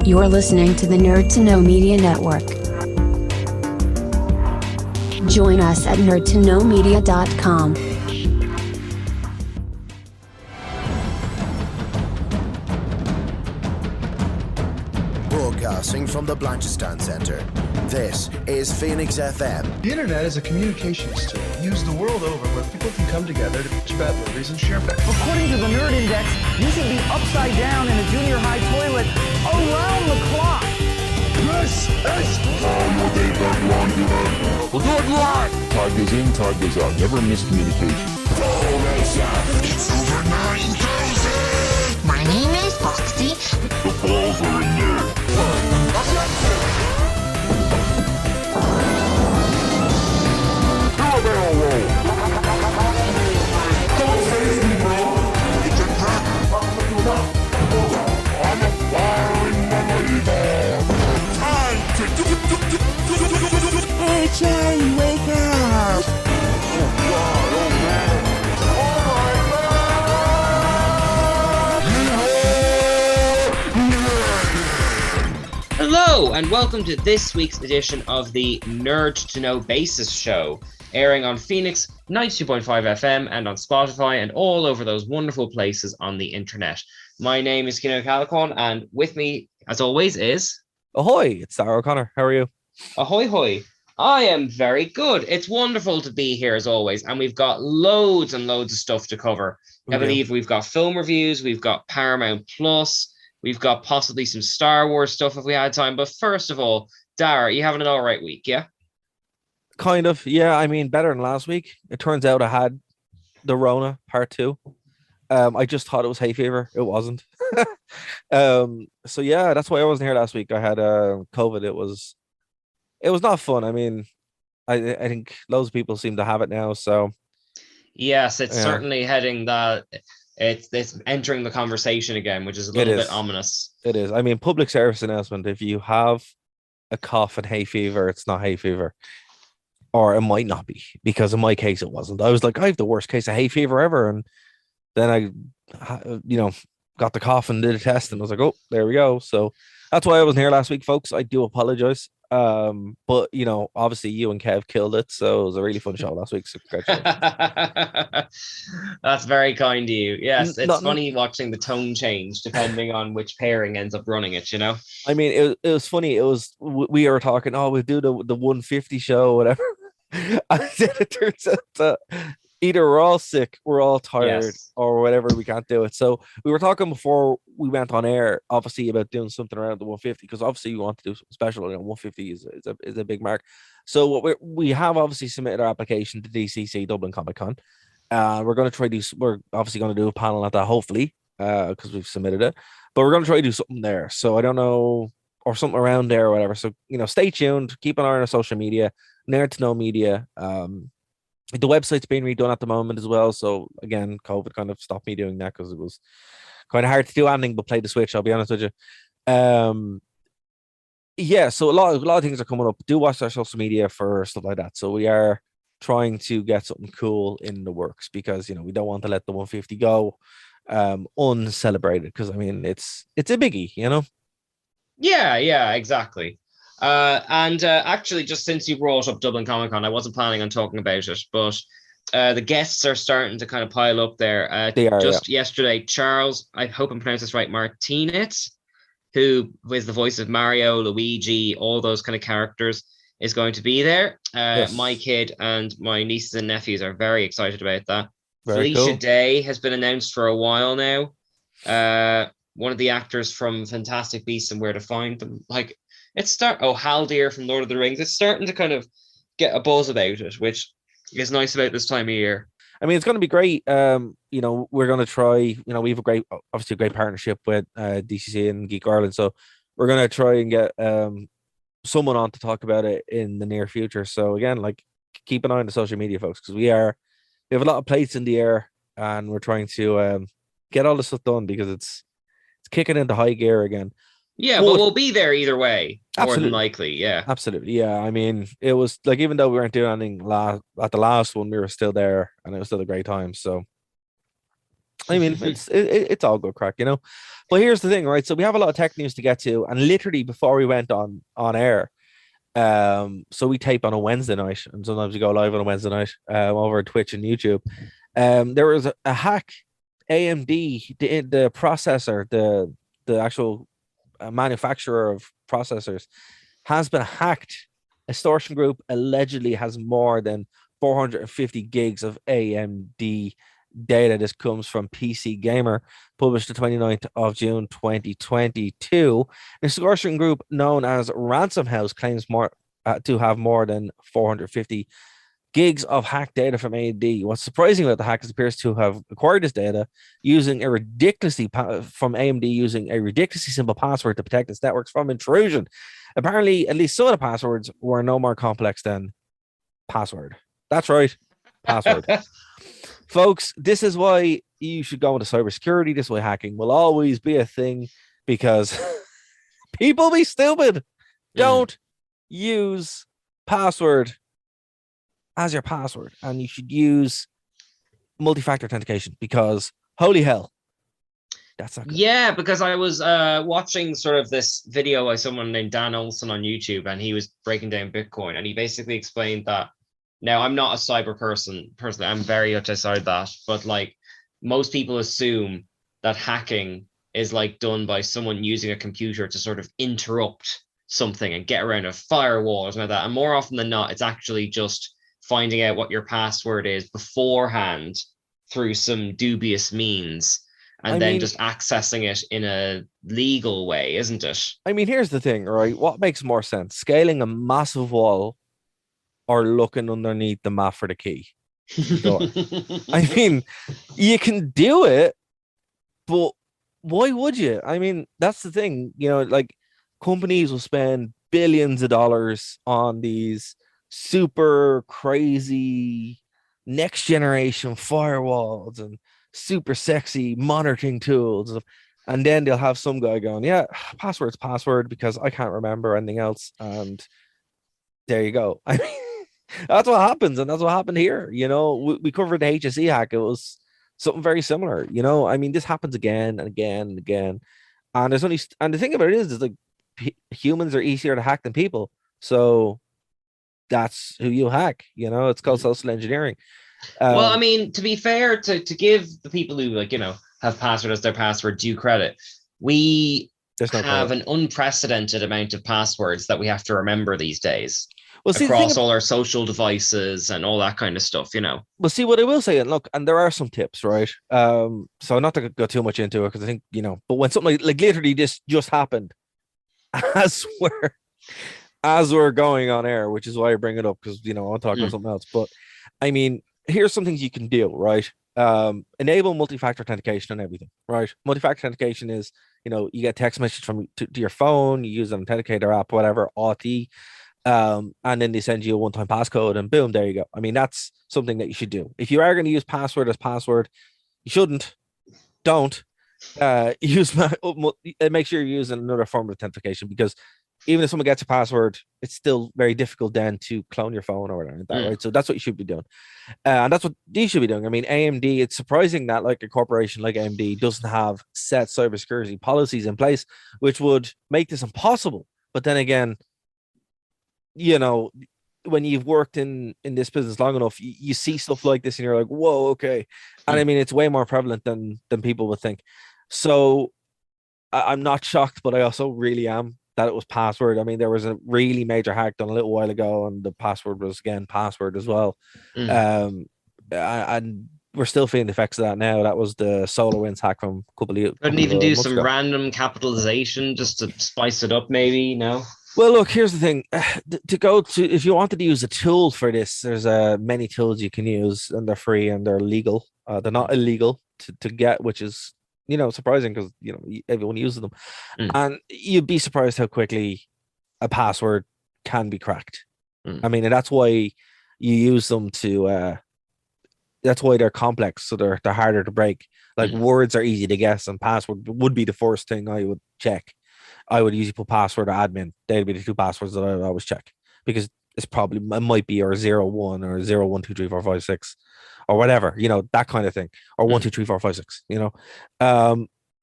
You're listening to the Nerd to Know Media Network. Join us at nerdtoknowmedia.com. Broadcasting from the Blanchistan Center, this is Phoenix FM. The internet is a communications tool used the world over where people can come together to bitch about movies and share facts. According to the Nerd Index, you should be upside down in a junior high toilet around the clock. This is We'll do it live! Time goes in, time goes out. Never miscommunication. It's over 9,000! My name is Foxy. The balls are in there. Do a barrel roll. Don't save me, bro. It's a trap. I'm a firing believer. Time to do. Hey, Charlie, wake up. Oh, God, oh, man. Hello, and welcome to this week's edition of the Nerd to Know Basis show, airing on Phoenix 92.5 FM and on Spotify and all over those wonderful places on the internet. My name is Kino Calicorn, and with me, as always, is... Ahoy, it's Darragh O'Connor. How are you? Ahoy, hoy. I am very good. It's wonderful to be here, as always, and we've got loads and loads of stuff to cover. I believe we've got film reviews, we've got Paramount Plus, we've got possibly some Star Wars stuff if we had time. But first of all, Darragh, you having an all right week, yeah? Kind of, yeah. I mean, better than last week. It turns out I had the Rona part 2. I just thought it was hay fever. It wasn't. So yeah, that's why I wasn't here last week. I had COVID. It was not fun. I mean, I think loads of people seem to have it now. So yes, it's certainly heading that. It's entering the conversation again, which is a little bit ominous. It is. I mean, public service announcement. If you have a cough and hay fever, it's not hay fever. Or it might not be, because in my case, it wasn't. I was like, I have the worst case of hay fever ever. And then I, got the cough and did a test, and I was like, oh, there we go. So that's why I wasn't here last week, folks. I do apologize. But obviously you and Kev killed it, so it was a really fun show last week. So congratulations. That's very kind of you. Yes, it's funny watching the tone change depending on which pairing ends up running it. I mean, it was funny. It was we were talking. Oh, we'll do the 150 show, whatever. And then it turns out that either we're all sick, we're all tired, or whatever, we can't do it. So we were talking before we went on air, obviously, about doing something around the 150, because obviously we want to do something special. 150 is a big mark. So what we have obviously submitted our application to DCC Dublin Comic Con. We're going to try to we're obviously going to do a panel at that, hopefully, because we've submitted it. But we're going to try to do something there. So I don't know, or something around there or whatever. So stay tuned. Keep an eye on our social media. Nerd to Know Media. The website's being redone at the moment as well. So again, COVID kind of stopped me doing that because it was kind of hard to do anything but play the Switch, I'll be honest with you. So a lot of things are coming up. Do watch our social media for stuff like that. So we are trying to get something cool in the works, because we don't want to let the 150 go uncelebrated, because I mean it's a biggie, Yeah, exactly. Actually, just since you brought up Dublin Comic Con, I wasn't planning on talking about it, but the guests are starting to kind of pile up there. They are, yesterday, Charles, I hope I'm pronouncing this right, Martinet, who is the voice of Mario, Luigi, all those kind of characters, is going to be there. Yes. My kid and my nieces and nephews are very excited about that. Very Felicia cool. Day has been announced for a while now. One of the actors from Fantastic Beasts and Where to Find Them. Haldir from Lord of the Rings. It's starting to kind of get a buzz about it, which is nice about this time of year. I mean, it's going to be great. We're going to try. We have a great partnership with DCC and Geek Ireland, so we're going to try and get someone on to talk about it in the near future. So again, keep an eye on the social media, folks, because we have a lot of plates in the air, and we're trying to get all this stuff done, because it's kicking into high gear again. Yeah, but we'll be there either way, more than Absolutely. likely. Yeah, Absolutely. Yeah. I mean, it was even though we weren't doing anything at the last one, we were still there, and it was still a great time. So I mean, it's all good crack, you know. But here's the thing, right? So we have a lot of tech news to get to, and literally before we went on air, so we tape on a Wednesday night, and sometimes we go live on a Wednesday night over Twitch and YouTube. There was a hack. AMD, the processor, the actual manufacturer of processors, has been hacked. Extortion group allegedly has more than 450 gigs of AMD data. This comes from PC Gamer, published the 29th of June 2022. An extortion group known as Ransom House claims to have more than 450 gigs of hacked data from AMD. What's surprising about the hackers appears to have acquired this data using a ridiculously simple password to protect its networks from intrusion. Apparently, at least some of the passwords were no more complex than password. That's right, password. Folks, this is why you should go into cybersecurity. This way hacking will always be a thing, because people be stupid. Don't use password as your password, and you should use multi-factor authentication, because holy hell, that's not good. Yeah, because I was watching sort of this video by someone named Dan Olson on YouTube, and he was breaking down Bitcoin, and he basically explained that, now I'm not a cyber person personally, I'm very much outside that, but like most people assume that hacking is like done by someone using a computer to sort of interrupt something and get around a firewall or something like that, and more often than not, it's actually just finding out what your password is beforehand through some dubious means, and then just accessing it in a legal way, isn't it? I mean, here's the thing, right? What makes more sense? Scaling a massive wall or looking underneath the map for the key? I mean, you can do it, but why would you? I mean, that's the thing, you know, like companies will spend billions of dollars on these super crazy next generation firewalls and super sexy monitoring tools, and then they'll have some guy going, yeah, password's password because I can't remember anything else, and there you go. I mean, that's what happens, and that's what happened here. You know, we covered the HSE hack. It was something very similar. You know, I mean, this happens again and again and again, and there's only, and the thing about it is like humans are easier to hack than people, so that's who you hack. You know, it's called social engineering. Well, I mean, to be fair, to give the people who, like, you know, have password as their password due credit, we have an unprecedented amount of passwords that we have to remember these days. Well, see, across all our social devices and all that kind of stuff, you know. Well, see, what I will say, and look, and there are some tips, right? So not to go too much into it, because I think, you know, but when something like literally this just happened as we're going on air, which is why I bring it up, because, you know, I'll talk about something else. But I mean, here's some things you can do, right? Enable multi-factor authentication on everything, right? Multi-factor authentication is, you know, you get text message to your phone, you use an authenticator app, whatever, AuthE, and then they send you a one-time passcode, and boom, there you go. I mean, that's something that you should do. If you are going to use password as password, you shouldn't. Don't use make sure you're using another form of authentication, because even if someone gets a password, it's still very difficult then to clone your phone or whatever like that, right? So that's what you should be doing. And that's what these should be doing. I mean, AMD, it's surprising that like a corporation like AMD doesn't have set cybersecurity policies in place, which would make this impossible. But then again, you know, when you've worked in this business long enough, you see stuff like this and you're like, whoa, okay. And I mean, it's way more prevalent than people would think. So I'm not shocked, but I also really am that it was password. I mean, there was a really major hack done a little while ago, and the password was again password as well. And we're still feeling the effects of that now. That was the SolarWinds hack from a couple of couldn't even do some random capitalization just to spice it up, maybe. No. Well, look, here's the thing. If you wanted to use a tool for this, there's many tools you can use, and they're free and they're legal. They're not illegal to get, which is, you know, surprising, because, you know, everyone uses them. And you'd be surprised how quickly a password can be cracked. I mean, and that's why you use them to that's why they're complex, so they're harder to break. Like words are easy to guess, and password would be the first thing I would check. I would usually put password or admin. They'd be the two passwords that I would always check, because is probably, it might be, or 01 or 012345 6 or whatever, that kind of thing, or 123456,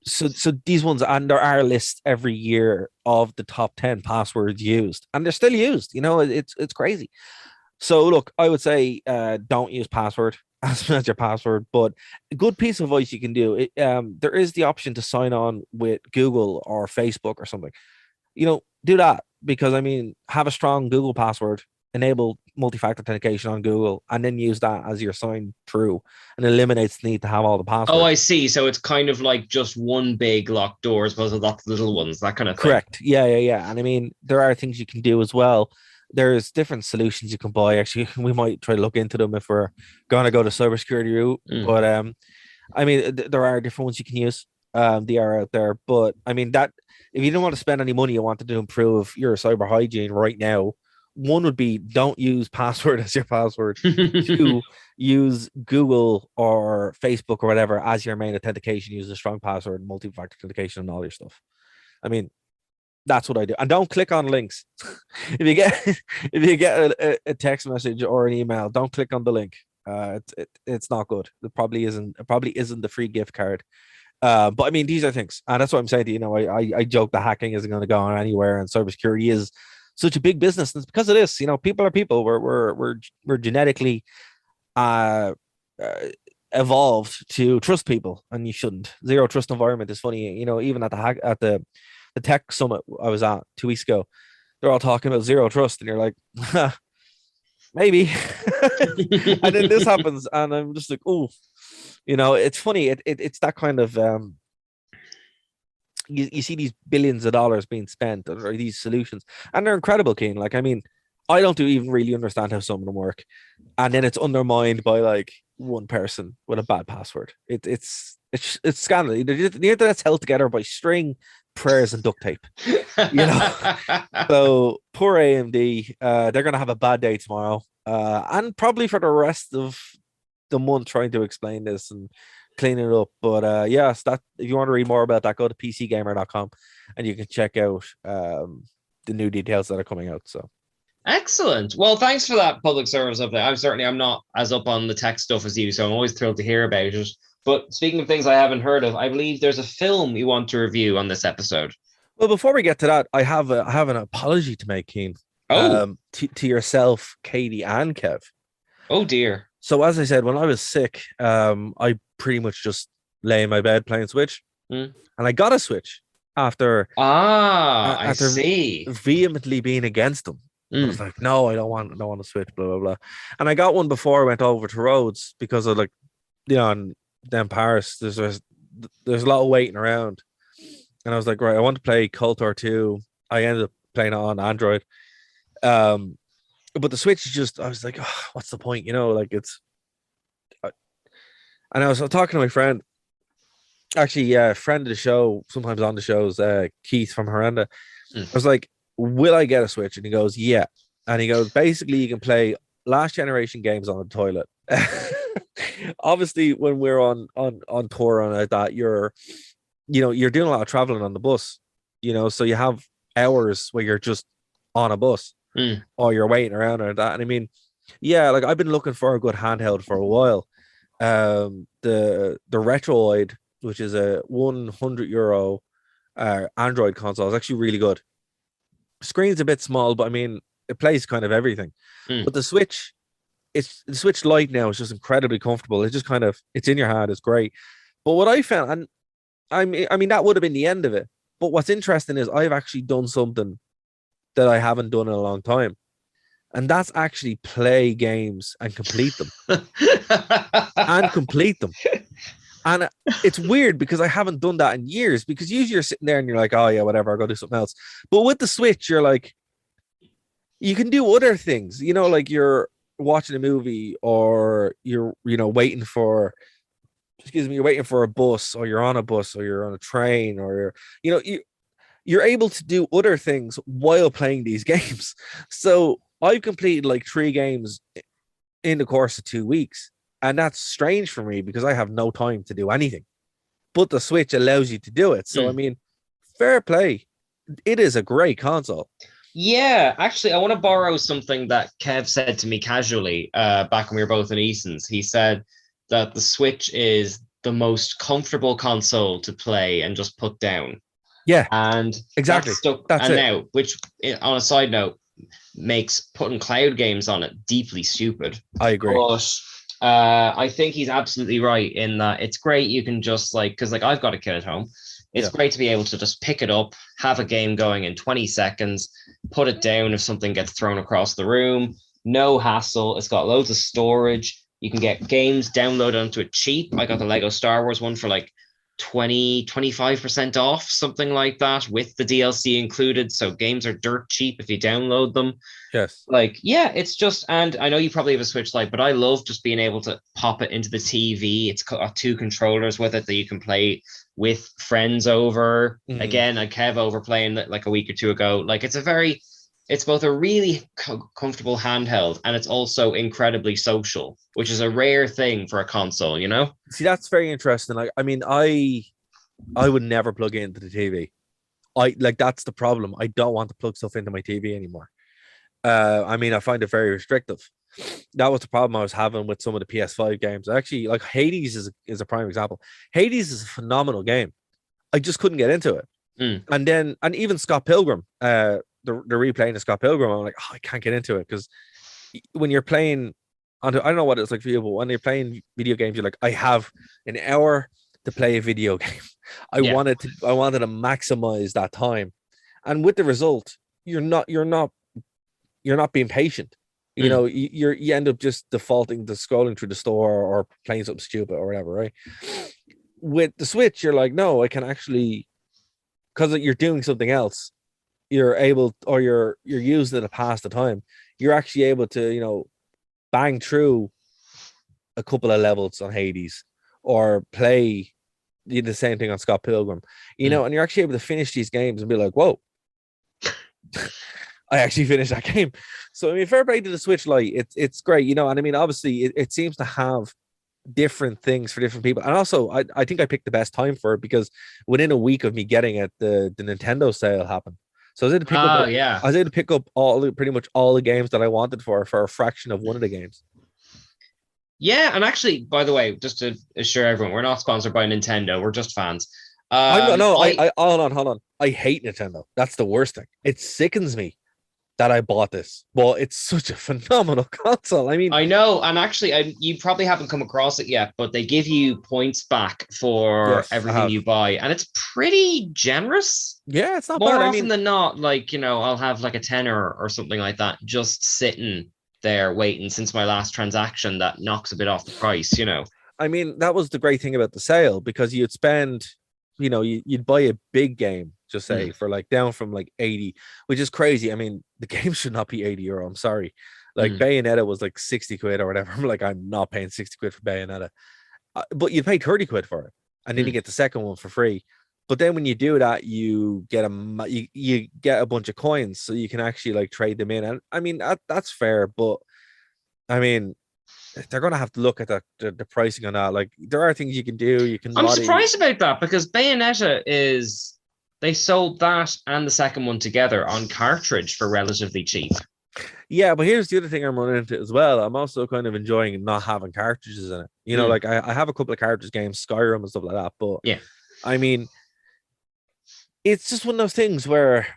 so these ones, and there are lists every year of the top 10 passwords used, and they're still used. It's crazy. So look, I would say don't use password as your password, but a good piece of advice you can do, there is the option to sign on with Google or Facebook or something. Do that, because have a strong Google password, enable multi-factor authentication on Google, and then use that as your sign through, and eliminates the need to have all the passwords. Oh, I see. So it's kind of like just one big locked door as opposed to lots of little ones, that kind of thing. Correct. Yeah. And there are things you can do as well. There's different solutions you can buy. Actually, we might try to look into them if we're going to go to cybersecurity route. But there are different ones you can use. They are out there. But that if you don't want to spend any money, you wanted to improve your cyber hygiene right now, one would be, don't use password as your password. Two, use Google or Facebook or whatever as your main authentication. Use a strong password, multi-factor authentication, and all your stuff. That's what I do. And don't click on links. if you get a text message or an email, don't click on the link. It's not good. It probably isn't the free gift card. But these are things, and that's what I'm saying to you. I joke that hacking isn't going to go on anywhere, and cybersecurity is such a big business. And it's because of this. People are people. We're genetically evolved to trust people, and you shouldn't. Zero trust environment is funny. Even at the tech summit I was at 2 weeks ago, they're all talking about zero trust, and you're like, maybe. And then this happens, and I'm just like, oh, it's funny. It's that kind of you see these billions of dollars being spent or these solutions, and they're incredible, Keen. I don't even really understand how some of them work, and then it's undermined by like one person with a bad password. It's scandalous. The internet's held together by string, prayers, and duct tape. So poor AMD, they're gonna have a bad day tomorrow, and probably for the rest of the month, trying to explain this and clean it up. But yes, that if you want to read more about that, go to pcgamer.com and you can check out the new details that are coming out. So excellent. Well, thanks for that public service update. I'm not as up on the tech stuff as you, so I'm always thrilled to hear about it. But speaking of things I haven't heard of, I believe there's a film you want to review on this episode. Well, before we get to that, I have an apology to make, Keen. To yourself, Katie, and Kev. Oh dear. So as I said, when I was sick, I pretty much just lay in my bed playing Switch, and I got a Switch after I see, vehemently being against them. I was like, no, I don't want a Switch, blah blah blah. And I got one before I went over to Rhodes because of in Paris, there's a lot of waiting around, and I was like, right, I want to play KOTOR 2. I ended up playing it on Android. But the Switch is just, I was like, oh, what's the point? And I was talking to my friend, actually, friend of the show, sometimes on the shows, Keith from Horrenda. I was like, will I get a Switch? And he goes, yeah. And he goes, basically, you can play last generation games on the toilet. Obviously, when we're on tour on that, you're doing a lot of traveling on the bus, so you have hours where you're just on a bus. Or you're waiting around or that. And I've been looking for a good handheld for a while. The Retroid, which is a €100 Android console, is actually really good. Screen's a bit small, but it plays kind of everything. But the Switch, the Switch Lite now is just incredibly comfortable. It's just kind of, it's in your hand. It's great. But what I found, and that would have been the end of it. But what's interesting is I've actually done something that I haven't done in a long time, and that's actually play games and complete them. And it's weird because I haven't done that in years, because usually you're sitting there and you're like, oh yeah, whatever, I'll go do something else. But with the Switch, you're like, you can do other things, like you're watching a movie, or you're waiting for a bus, or you're on a bus, or you're on a train, or you're able to do other things while playing these games. So I've completed like 3 games in the course of 2 weeks. And that's strange for me because I have no time to do anything. But the Switch allows you to do it. So, fair play. It is a great console. Yeah, actually, I want to borrow something that Kev said to me casually back when we were both in Eason's. He said that the Switch is the most comfortable console to play and just put down. Yeah, And exactly. that's stuck. That's And it. now, which on a side note, makes putting cloud games on it deeply stupid. I agree. But I think he's absolutely right in that it's great. You can just like, because like I've got a kid at home. It's great to be able to just pick it up, have a game going in 20 seconds, put it down if something gets thrown across the room. No hassle. It's got loads of storage. You can get games downloaded onto it cheap. I got the Lego Star Wars one for like 25% off, something like that, with the DLC included. So games are dirt cheap if you download them. Yes. Like, yeah, it's just, and I know you probably have a Switch Lite, but I love just being able to pop it into the TV. It's got two controllers with it that you can play with friends over. Again, I Kev over playing like a week or two ago. Like, it's both a really comfortable handheld and it's also incredibly social, which is a rare thing for a console, you know? See, that's very interesting. Like, I mean, I would never plug it into the TV. That's the problem. I don't want to plug stuff into my TV anymore. I mean, I find it very restrictive. That was the problem I was having with some of the PS5 games. Actually, like Hades is a prime example. Hades is a phenomenal game. I just couldn't get into it. And even Scott Pilgrim, the replaying of Scott Pilgrim, I'm like, I can't get into it because when you're playing I don't know what it's like for you, but when you're playing video games, you're like, I have an hour to play a video game. I wanted to maximize that time, and with the result, you're not being patient. You know, you end up just defaulting to scrolling through the store or playing something stupid or whatever, right? With the Switch, you're like, no, I can actually, because you're doing something else, you're able, or you're using it to pass the time. You're actually able to, you know, bang through a couple of levels on Hades or play the same thing on Scott Pilgrim, you know, and you're actually able to finish these games and be like, whoa, I actually finished that game. So, I mean, fair play to the Switch Lite. It's great, you know, and I mean, obviously it seems to have different things for different people. And also, I think I picked the best time for it because within a week of me getting it, the Nintendo sale happened. So I was able to pick up. I was able to pick up pretty much all the games that I wanted for a fraction of one of the games. Yeah, and actually, by the way, just to assure everyone, we're not sponsored by Nintendo. We're just fans. Hold on. I hate Nintendo. That's the worst thing. It sickens me that I bought this. Well, it's such a phenomenal console. I mean, I know, and actually, you probably haven't come across it yet, but they give you points back for everything you buy, and it's pretty generous. Yeah, it's not more bad. often than not. Like, you know, I'll have like a tenner or something like that just sitting there waiting since my last transaction that knocks a bit off the price. You know, I mean, that was the great thing about the sale because you'd spend, you know, you'd buy a big game, just say for like down from like 80, which is crazy. I mean, the game should not be €80. I'm sorry. Like Bayonetta was like 60 quid or whatever. I'm like, I'm not paying 60 quid for Bayonetta. But you'd pay 30 quid for it. And then you get the second one for free. But then when you do that, you get you get a bunch of coins so you can actually like trade them in. And I mean, that's fair. But I mean, they're going to have to look at the pricing on that. Like, there are things you can do. I'm surprised about that because Bayonetta they sold that and the second one together on cartridge for relatively cheap. Yeah, but here's the other thing I'm running into as well. I'm also kind of enjoying not having cartridges in it. You know, like I have a couple of cartridge games, Skyrim and stuff like that. But yeah, I mean, it's just one of those things where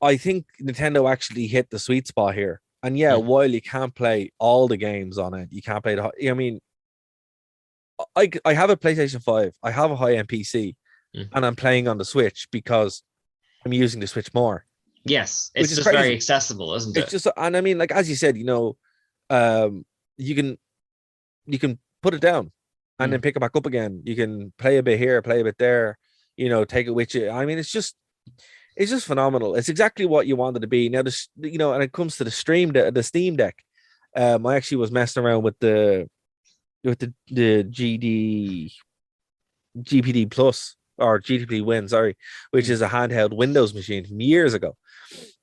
I think Nintendo actually hit the sweet spot here. And yeah, while you can't play all the games on it, you can't play I mean, I have a PlayStation 5, I have a high-end PC, and I'm playing on the Switch because I'm using the Switch more. Yes, it's just very accessible, isn't it? It's just, and I mean, like as you said, you know, you can put it down and then pick it back up again. You can play a bit here, play a bit there, you know, take it with you. I mean, it's just phenomenal. It's exactly what you wanted to be. Now, you know, and it comes to the Steam Deck. I actually was messing around with the GPD Plus or GTP Win, sorry, which is a handheld Windows machine from years ago.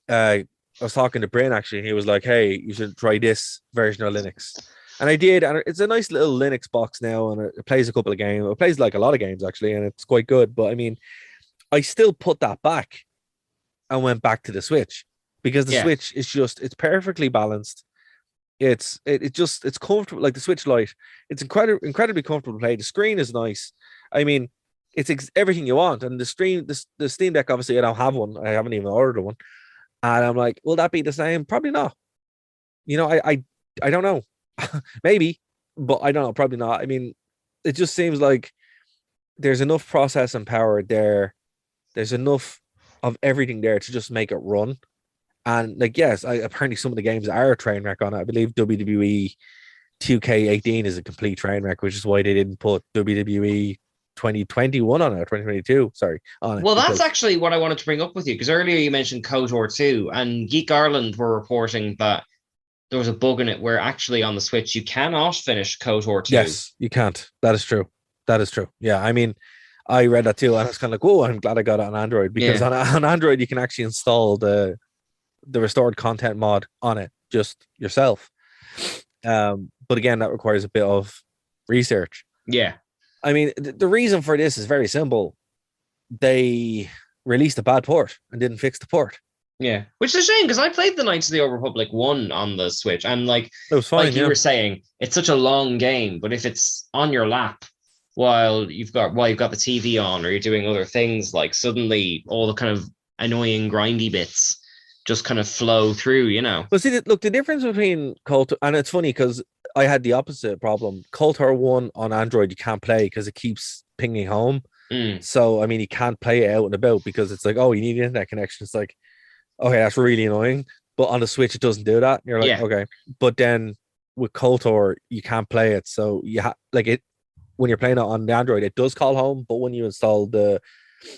I was talking to Bryn actually, and he was like, "Hey, you should try this version of Linux." And I did, and it's a nice little Linux box now, and it plays a couple of games. It plays like a lot of games actually, and it's quite good. But I mean, I still put that back and went back to the Switch because the Switch is just, it's perfectly balanced. It's comfortable, like the Switch Lite. It's incredibly comfortable to play. The screen is nice. I mean, it's everything you want. And the Steam Deck, obviously, I don't have one. I haven't even ordered one. And I'm like, will that be the same? Probably not. I don't know. Maybe, but I don't know. Probably not. I mean, it just seems like there's enough processing power there. There's enough of everything there to just make it run. And like, yes, apparently some of the games are a train wreck on it. I believe WWE 2K18 is a complete train wreck, which is why they didn't put WWE 2021 on it, or 2022, sorry, on it. Well, that's actually what I wanted to bring up with you, because earlier you mentioned KOTOR 2, and Geek Ireland were reporting that there was a bug in it where actually on the Switch you cannot finish KOTOR 2. Yes, you can't. That is true. Yeah, I mean, I read that too, and I was kind of like, oh, I'm glad I got it on Android, because on Android you can actually install the restored content mod on it just yourself. But again, that requires a bit of research. Yeah. I mean, the reason for this is very simple. They released a bad port and didn't fix the port. Yeah, which is a shame, because I played the Knights of the Old Republic 1 on the Switch, and like, it was fine, like you were saying, it's such a long game, but if it's on your lap while you've got the TV on, or you're doing other things, like suddenly all the kind of annoying grindy bits just kind of flow through, But see, look, the difference between KOTOR, and it's funny because I had the opposite problem. KOTOR 1 on Android you can't play because it keeps pinging home. So I mean, you can't play it out and about because it's like, oh, you need an internet connection. It's like, okay, that's really annoying. But on the Switch it doesn't do that. You're like, okay. But then with KOTOR you can't play it, so you it when you're playing it on the Android it does call home, but when you install the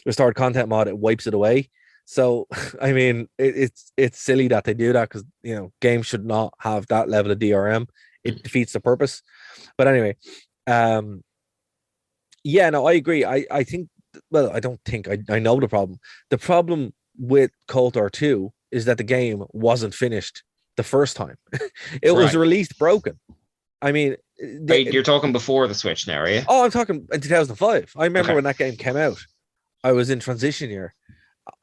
restored content mod it wipes it away. So, I mean, it's silly that they do that, because, games should not have that level of DRM. It defeats the purpose. But anyway, yeah, no, I agree. I think, well, I don't think, I know the problem. The problem with KOTOR 2 is that the game wasn't finished the first time. It was released broken. I mean, you're talking before the Switch now, are you? Oh, I'm talking in 2005. I remember when that game came out. I was in transition year.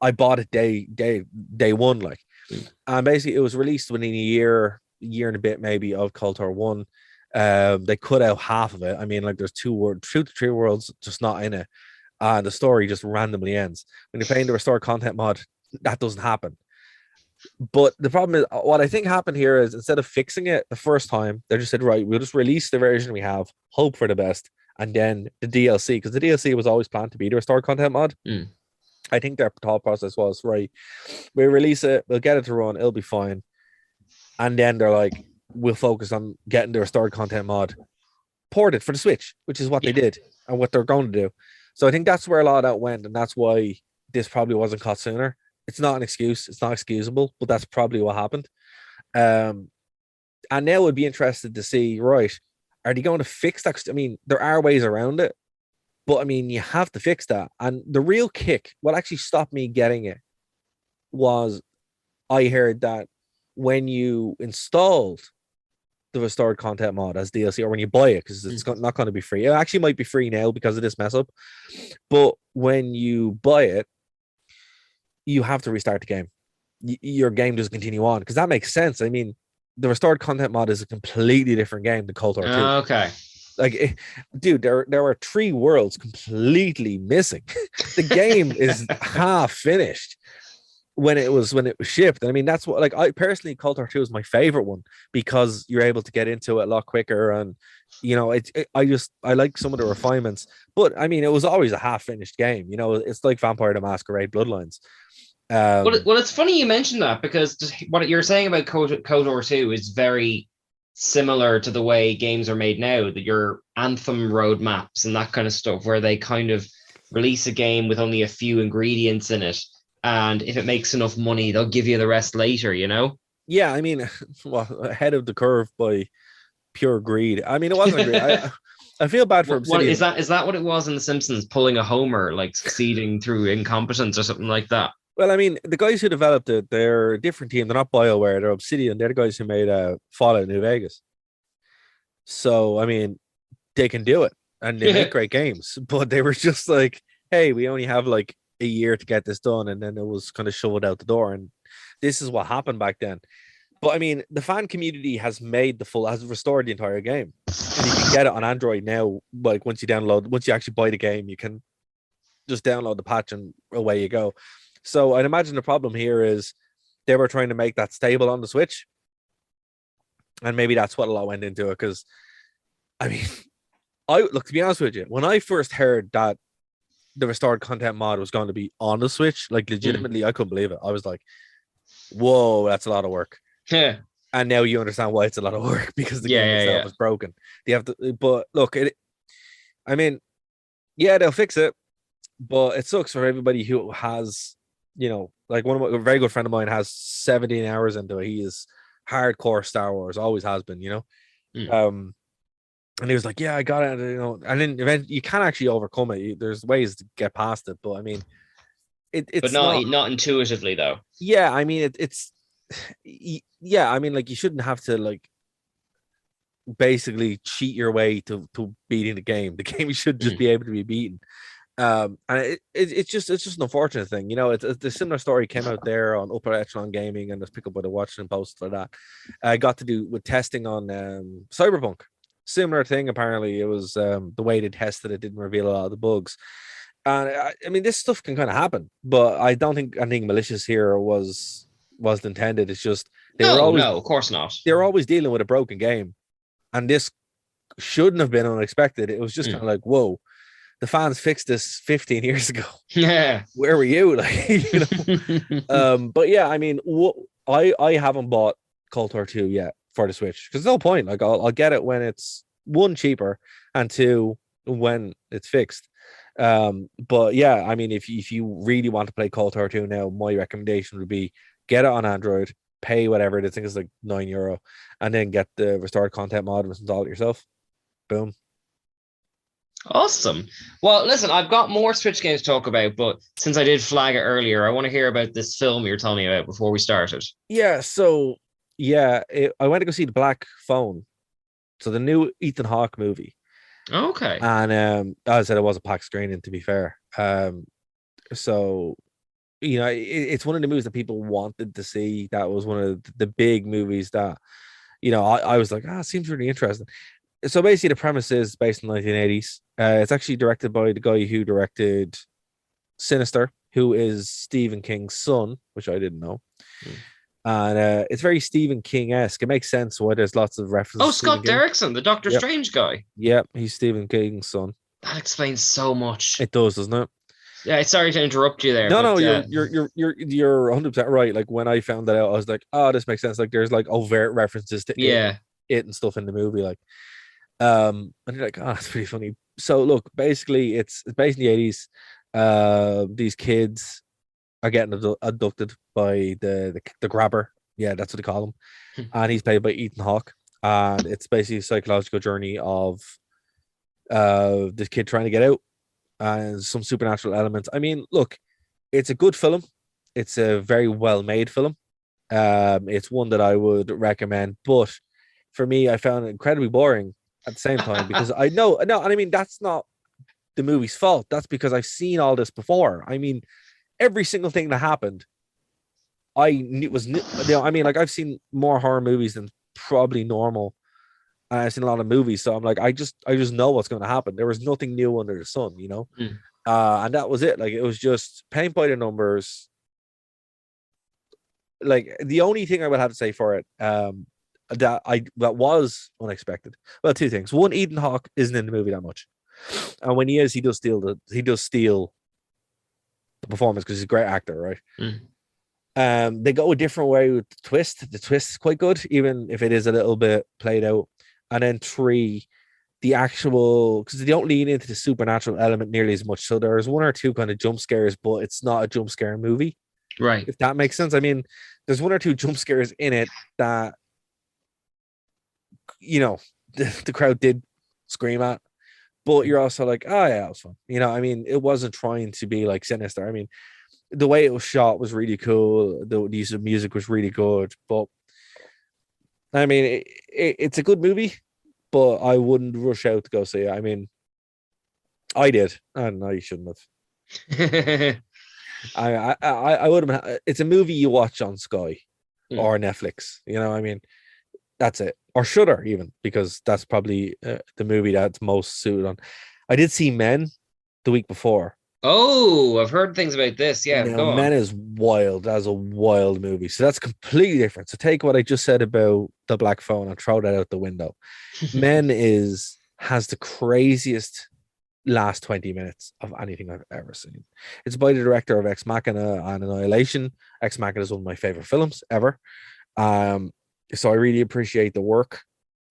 I bought it day one, like, and basically it was released within a year and a bit maybe of KOTOR 1. They cut out half of it. I mean, like, there's 2 to 3 worlds just not in it, and the story just randomly ends. When you're playing the restored content mod, that doesn't happen. But the problem is, what I think happened here is, instead of fixing it the first time, they just said, right, we'll just release the version we have, hope for the best, and then the DLC, because the DLC was always planned to be the restored content mod. I think their thought process was, right, we release it, we'll get it to run, it'll be fine. And then they're like, we'll focus on getting the restored content mod ported for the Switch, which is what they did and what they're going to do. So I think that's where a lot of that went, and that's why this probably wasn't caught sooner. It's not an excuse, it's not excusable, but that's probably what happened. And now would be interested to see, right, are they going to fix that? I mean, there are ways around it, but I mean, you have to fix that. And the real kick, what actually stopped me getting it, was I heard that when you installed the restored content mod as DLC, or when you buy it, because it's not going to be free. It actually might be free now because of this mess up. But when you buy it, you have to restart the game. Your game doesn't continue on, because that makes sense. I mean, the restored content mod is a completely different game than KOTOR 2. Okay. Like, dude, there are 3 worlds completely missing. The game is half finished when it was shipped. And I mean, that's what, like, I personally, KOTOR 2 is my favorite one, because you're able to get into it a lot quicker, and I like some of the refinements. But I mean, it was always a half finished game. It's like Vampire the Masquerade Bloodlines. Well, it's funny you mentioned that, because what you're saying about KOTOR 2 is very similar to the way games are made now, that your Anthem roadmaps and that kind of stuff, where they kind of release a game with only a few ingredients in it, and if it makes enough money, they'll give you the rest later, Yeah, I mean, well, ahead of the curve by pure greed. I mean, it wasn't greed. I feel bad for Obsidian. Is that what it was in The Simpsons, pulling a Homer, like succeeding through incompetence or something like that? Well, I mean, the guys who developed it, they're a different team. They're not BioWare. They're Obsidian. They're the guys who made Fallout New Vegas. So, I mean, they can do it, and they make great games. But they were just like, hey, we only have like a year to get this done, and then it was kind of shoved out the door. And this is what happened back then. But I mean, the fan community has restored the entire game, and you can get it on Android now. Like once you actually buy the game, you can just download the patch and away you go. So I'd imagine the problem here is they were trying to make that stable on the Switch, and maybe that's what a lot went into it. Because I mean, to be honest with you, when I first heard that the restored content mod was going to be on the Switch, like legitimately, I couldn't believe it. I was like, "Whoa, that's a lot of work." Yeah. And now you understand why it's a lot of work, because the game itself is broken. They have to, but look, I mean, yeah, they'll fix it, but it sucks for everybody who has, like a very good friend of mine has 17 hours into it. He is hardcore Star Wars, always has been, and he was like, "Yeah, I got it," and then eventually you can actually overcome it. There's ways to get past it, but I mean, it's but not intuitively though. Yeah, I mean, I mean, like, you shouldn't have to like basically cheat your way to beating the game. The game should just be able to be beaten. And it's just an unfortunate thing. It's a similar story came out there on Upper Echelon Gaming, and it's picked up by the Watching Post for that. I got to do with testing on Cyberpunk. Similar thing. Apparently, it was the way they tested it didn't reveal a lot of the bugs. And I mean, this stuff can kind of happen, but I don't think anything malicious here was intended. It's just no, of course not. They were always dealing with a broken game, and this shouldn't have been unexpected. It was just kind of like, whoa, the fans fixed this 15 years ago. Yeah, where were you? But yeah, I mean, I haven't bought KOTOR 2 yet for the Switch, because there's no point. Like, I'll get it when it's, one, cheaper, and two, when it's fixed. But yeah, I mean, if you really want to play KOTOR 2 now, my recommendation would be get it on Android, pay whatever it is, I think it's like €9, and then get the restored content mod and install it yourself. Boom. Awesome. Well, listen, I've got more Switch games to talk about, but since I did flag it earlier, I want to hear about this film you were telling me about before we started. Yeah, so I went to go see The Black Phone, so the new Ethan Hawke movie. Okay. And as I said, it was a packed screening, to be fair. So it's one of the movies that people wanted to see. That was one of the big movies that I was like, it seems really interesting. So basically, the premise is based in the 1980s. It's actually directed by the guy who directed Sinister, who is Stephen King's son, which I didn't know. And it's very Stephen King-esque. It makes sense why there's lots of references. Oh, Scott Derrickson, the Doctor Strange guy. Yep, he's Stephen King's son. That explains so much. It does, doesn't it? Yeah, sorry to interrupt you there. No, you're 100% right. Like, when I found that out, I was like, oh, this makes sense. Like, there's like overt references to it and stuff in the movie. Like, and you're like, that's pretty funny. So look, basically, it's based in the 80s. These kids are getting abducted by the grabber. Yeah, that's what they call him. And he's played by Ethan Hawke. And it's basically a psychological journey of this kid trying to get out, and some supernatural elements. I mean, look, it's a good film. It's a very well-made film. It's one that I would recommend. But for me, I found it incredibly boring at the same time, because I know, and I mean, that's not the movie's fault. That's because I've seen all this before. I mean, every single thing that happened, I knew was new. I mean, like, I've seen more horror movies than probably normal. And I've seen a lot of movies, so I'm like, I just know what's going to happen. There was nothing new under the sun, and that was it. Like, it was just paint by the numbers. Like, the only thing I would have to say for it, that was unexpected. Well, two things. One, Ethan Hawke isn't in the movie that much, and when he is, he does steal the performance, because he's a great actor, right? They go a different way with the twist. The twist is quite good, even if it is a little bit played out. And then three, the actual, because they don't lean into the supernatural element nearly as much. So there's one or two kind of jump scares, but it's not a jump scare movie. Right. If that makes sense. I mean, there's one or two jump scares in it that, the crowd did scream at, but you're also like, oh yeah, it was fun. I mean, it wasn't trying to be like Sinister. I mean, the way it was shot was really cool. The use of music was really good, but I mean, it's a good movie, but I wouldn't rush out to go see it. I mean, I did, and I shouldn't have. I would have. It's a movie you watch on Sky or Netflix. You know, I mean, that's it, or Shudder even, because that's probably the movie that's most suited on. I did see Men the week before. Oh, I've heard things about this. Yeah, Now, go Men on. is wild. That's a wild movie. So that's completely different. So take what I just said about the Black Phone and throw that out the window. Men has the craziest last 20 minutes of anything I've ever seen. It's by the director of Ex Machina and Annihilation. Ex Machina is one of my favorite films ever. So I really appreciate the work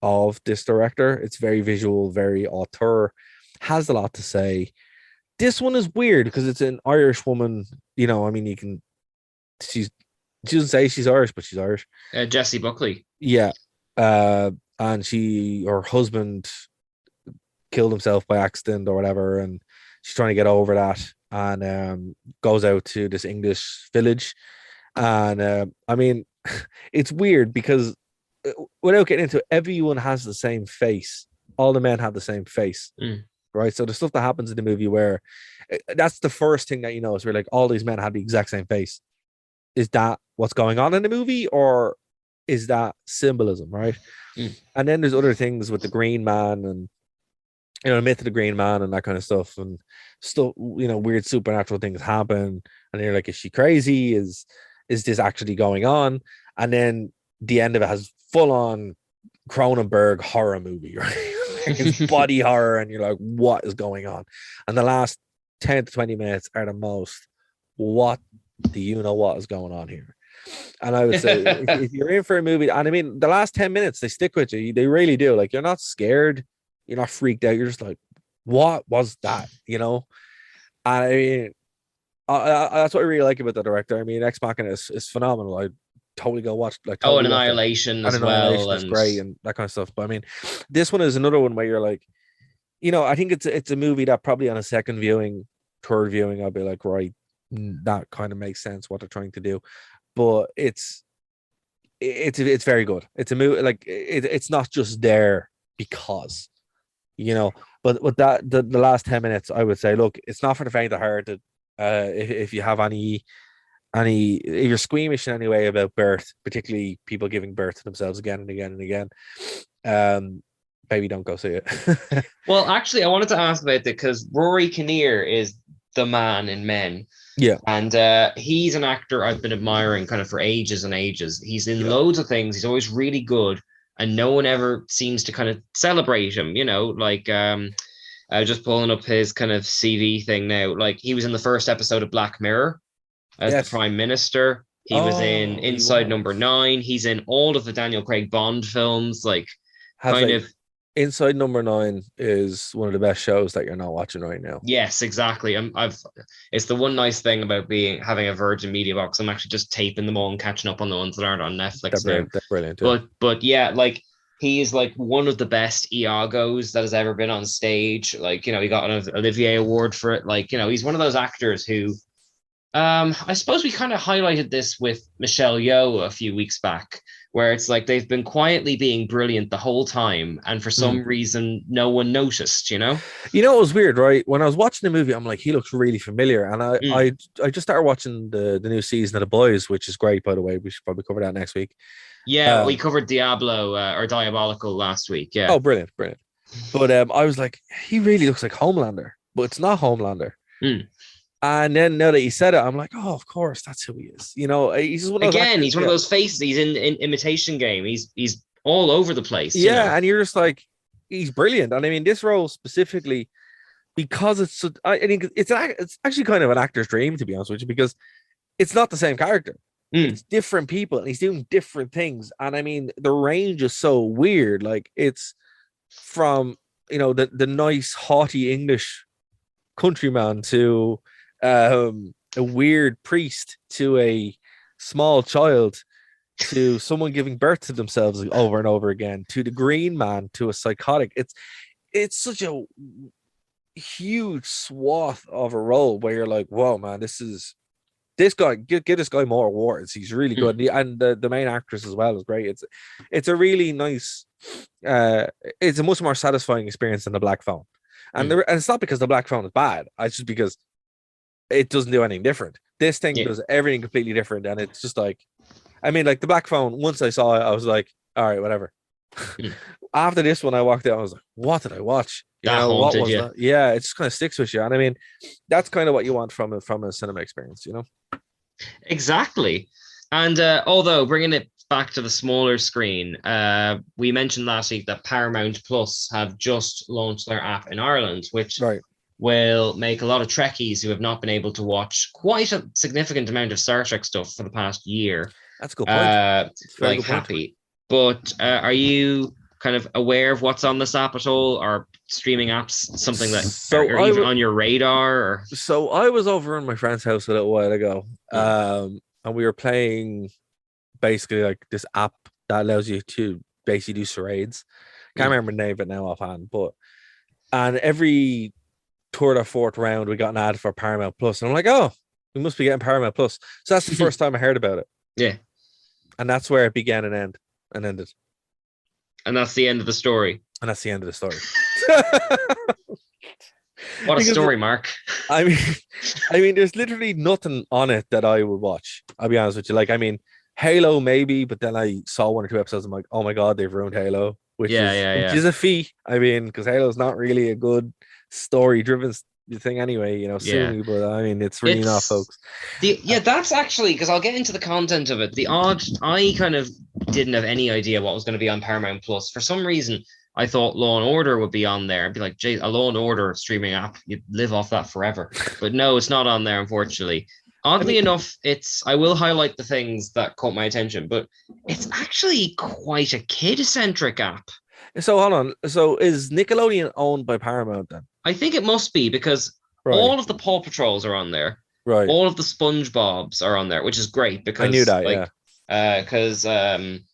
of this director. It's very visual, very auteur, has a lot to say. This one is weird because it's an Irish woman. You know, I mean, she doesn't say she's Irish, but she's Irish. Jessie Buckley. Yeah. And her husband killed himself by accident or whatever, and she's trying to get over that, and goes out to this English village. And I mean, it's weird because without getting into it, everyone has the same face. All the men have the same face. Right, so the stuff that happens in the movie where that's the first thing that you know is where like all these men have the exact same face. Is that what's going on in the movie, or is that symbolism, right? And then there's other things with the Green Man and the myth of the Green Man and that kind of stuff, and still weird supernatural things happen, and you're like, is she crazy? Is this actually going on? And then the end of it has full on Cronenberg horror movie, right? It's body horror, and you're like, what is going on? And the last 10 to 20 minutes are the most, what do you know what is going on here? And I would say if you're in for a movie, and I mean the last 10 minutes they stick with you, they really do. Like, you're not scared, you're not freaked out, you're just like, what was that? And I mean, that's what I really like about the director. I mean, Ex Machina is phenomenal. I totally go watch and Annihilation as well, and great and that kind of stuff. But I mean, this one is another one where you're like, I think it's a movie that probably on a second viewing, third viewing, I'll be like, right, that kind of makes sense what they're trying to do. But it's very good. It's a movie, like it's not just there because but with that the last 10 minutes, I would say, look, it's not for the faint of heart. If you have if you're squeamish in any way about birth, particularly people giving birth to themselves again and again and again, maybe don't go see it. Well, actually, I wanted to ask about that because Rory Kinnear is the man in Men. Yeah. And he's an actor I've been admiring kind of for ages and ages. He's in loads of things. He's always really good, and no one ever seems to kind of celebrate him, like just pulling up his kind of CV thing now. Like, he was in the first episode of Black Mirror as the Prime Minister. He was in Inside Number 9. He's in all of the Daniel Craig Bond films. Inside Number 9 is one of the best shows that you're not watching right now. Yes, exactly. It's the one nice thing about having a Virgin Media box. I'm actually just taping them all and catching up on the ones that aren't on Netflix. They're brilliant. Yeah. But yeah, like, he is like one of the best Iagos that has ever been on stage. Like, he got an Olivier Award for it. Like, he's one of those actors who, I suppose we kind of highlighted this with Michelle Yeoh a few weeks back, where it's like they've been quietly being brilliant the whole time, and for some reason no one noticed. It was weird, right? When I was watching the movie, I'm like, he looks really familiar, and I just started watching the new season of The Boys, which is great, by the way. We should probably cover that next week. Yeah, we covered Diabolical last week. Yeah. Oh, brilliant. But I was like, he really looks like Homelander, but it's not Homelander. And then now that he said it, I'm like, oh, of course, that's who he is. He's just one of those actors, he's one of those faces. He's in Imitation Game. He's all over the place. And you're just like, he's brilliant. And I mean, this role specifically, because I think it's actually kind of an actor's dream, to be honest with you, because it's not the same character. It's different people, and he's doing different things. And I mean, the range is so weird. Like, it's from the nice, haughty English countryman to a weird priest to a small child to someone giving birth to themselves over and over again to the Green Man to a psychotic. It's such a huge swath of a role where you're like, whoa, man, this guy, give this guy more awards. He's really good. And the main actress as well is great. It's a really nice, it's a much more satisfying experience than The Black Phone. And it's not because The Black Phone is bad. It's just because it doesn't do anything different. This thing Yeah. does everything completely different, and it's just like, I mean, like the Black Phone. Once I saw it, I was like, all right, whatever. Mm. After this one, I walked out. I was like, what did I watch? You That know, what haunted was you. that? Yeah, it just kind of sticks with you, and I mean, that's kind of what you want from a cinema experience, you know. Exactly. And although bringing it back to the smaller screen, we mentioned last week that Paramount Plus have just launched their app in Ireland, which Right. will make a lot of Trekkies who have not been able to watch quite a significant amount of Star Trek stuff for the past year, That's a good point. It's a very like good point. happy. But are you kind of aware of what's on this app at all, or streaming apps something that So are even on your radar? Or So I was over in my friend's house a little while ago, and we were playing basically like this app that allows you to basically do charades. Can't remember the name of it now offhand, and every third or fourth round we got an ad for Paramount Plus, and I'm like, oh, we must be getting Paramount Plus. So that's the first time I heard about it. Yeah, and that's where it began and ended, and that's the end of the story. and that's the end of the story. What a story, Mark. I mean, there's literally nothing on it that I would watch. I'll be honest with you. Like, I mean, Halo maybe, but then I saw 1 or 2 episodes. I'm like, oh my god, they've ruined Halo, which is a feat. I mean, because Halo's not really a good story-driven thing anyway. You know, sue me, but I mean, it's really not, folks. That's actually, because I'll get into the content of it. I kind of didn't have any idea what was going to be on Paramount Plus. For some reason, I thought Law and Order would be on there. I'd be like, Jay, a Law and Order streaming app, you'd live off that forever. But no, it's not on there, unfortunately. Oddly enough, I will highlight the things that caught my attention, but it's actually quite a kid-centric app. So hold on. So is Nickelodeon owned by Paramount then? I think it must be, because all of the Paw Patrols are on there. Right. All of the SpongeBobs are on there, which is great because I knew that, because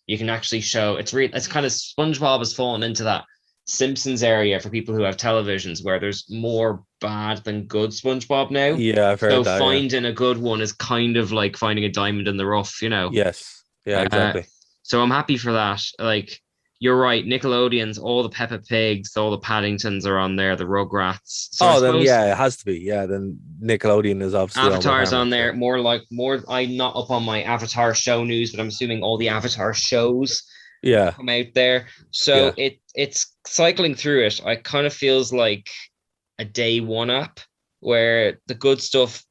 you can actually show it's kind of SpongeBob has fallen into that Simpsons area for people who have televisions where there's more bad than good SpongeBob now. Yeah, I've heard that. Finding a good one is kind of like finding a diamond in the rough, you know. Yes. Yeah, exactly. So I'm happy for that. Like, you're right, Nickelodeon's, all the Peppa Pigs, all the Paddingtons are on there, the Rugrats. So then it has to be. Yeah, then Nickelodeon is obviously Avatar's on there. I'm not up on my Avatar show news, but I'm assuming all the Avatar shows come out there. So it's cycling through it. I kind of feels like a day one app where the good stuff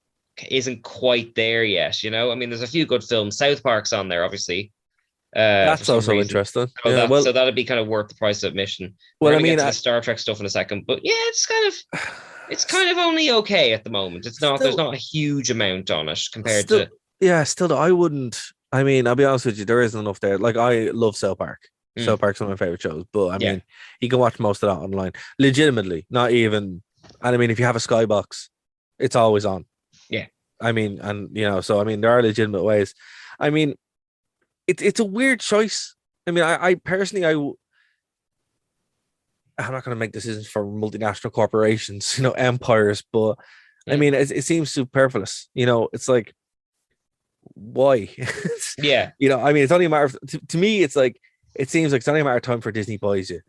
isn't quite there yet, you know? I mean, there's a few good films. South Park's on there, obviously. That's also interesting. So that'd be kind of worth the price of admission. Well, I mean, get to the Star Trek stuff in a second, but yeah, it's kind of only okay at the moment. There's not a huge amount on it compared to. Yeah, still, I wouldn't. I mean, I'll be honest with you, there isn't enough there. Like, I love South Park. South Park's one of my favorite shows, but I mean, you can watch most of that online, legitimately. Not even, and I mean, if you have a Skybox, it's always on. Yeah, I mean, and you know, so I mean, there are legitimate ways. I mean, it's a weird choice. I mean, I personally, I'm not going to make decisions for multinational corporations, you know, empires, but I mean, it seems superfluous. You know, it's like, why? You know, I mean, it's only a matter of, to me, it's like, it seems like it's only a matter of time for Disney buys you.